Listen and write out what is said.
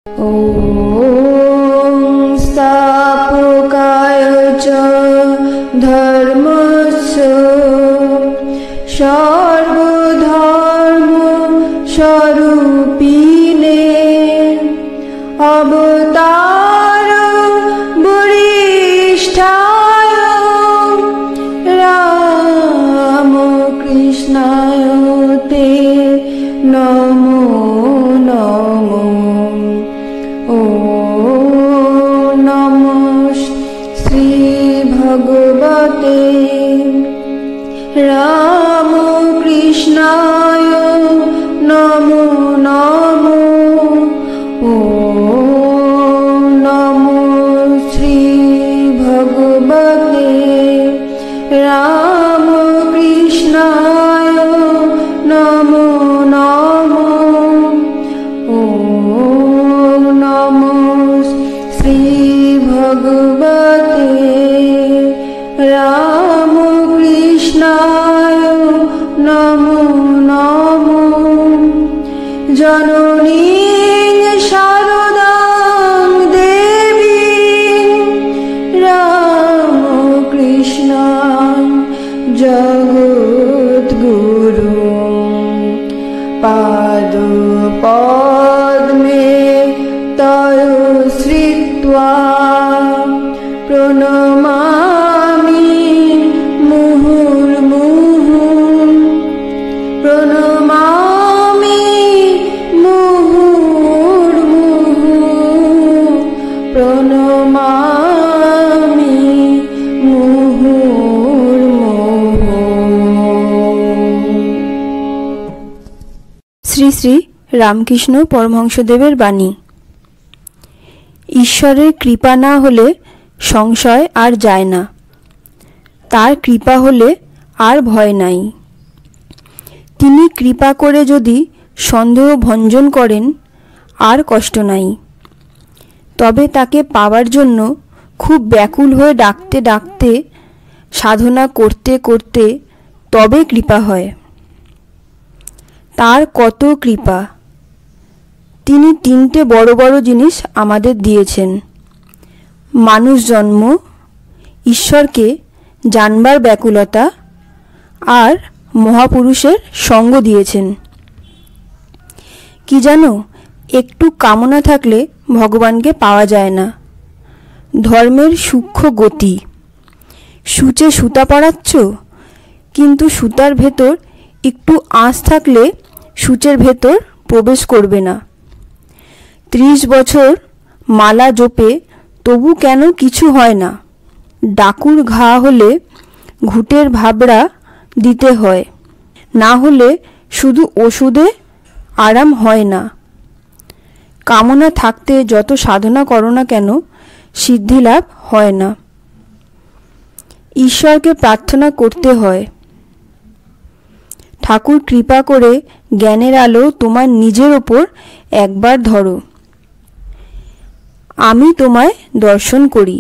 ॐ स्थापकाय च धर्मस्य सर्वधर्म स्वरूपिणे अवतार वरिष्ठाय रामकृष्णाय ते नमो नमो। ॐ नमो श्री भगवते रामकृष्णाय नमो नमो। ॐ नमो श्री भगवते रामकृष्णाय नमो नमो। ॐ नमो श्री भगवते रामकृष्णाय नमो नमो। जननी शारदां देवीं रामकृष्णां जगद्गुरुं पादपद्मे तयो श्रित्वा प्रणमामि मुहुर्मुहुः प्रणमामि मुहुर्मुहुः प्रणमामि मुहुर्मुहुः। শ্রী শ্রী রামকৃষ্ণ পরমহংসদেবের বাণী। ঈশ্বরের কৃপা না হলে সংশয় আর যায় না, তার কৃপা হলে আর ভয় নাই। তিনি কৃপা করে যদি সন্দেহ ভঞ্জন করেন আর কষ্ট নাই। তবে তাকে পাওয়ার জন্য খুব ব্যাকুল হয়ে ডাকতে ডাকতে সাধনা করতে করতে তবে কৃপা হয়। তার কত কৃপা! তিনি তিনটে বড় বড় জিনিস আমাদের দিয়েছেন: মানুষ জন্ম, ঈশ্বরকে জানবার ব্যাকুলতা আর মহাপুরুষের সঙ্গ দিয়েছেন। কি জানো, একটু কামনা থাকলে ভগবানকে পাওয়া যায় না। ধর্মের সূক্ষ্ম গতি। সূচে সুতা পড়াচ্ছ, কিন্তু সুতার ভেতর একটু আঁচ থাকলে সূচের ভেতর প্রবেশ করবে না। 30 বছর মালা জপে তবু কেন কিছু হয় না? ডাকুর ঘা হলে ঘুঁটের ভাবড়া দিতে হয়, না হলে শুধু ওষুধে আরাম হয় না। কামনা থাকতে যত সাধনা করো না কেন, সিদ্ধি লাভ হয় না। ঈশ্বরকে প্রার্থনা করতে হয়, ঠাকুর কৃপা করে জ্ঞানের আলো তোমার নিজের ওপর একবার ধরো, আমি তোমায় দর্শন করি।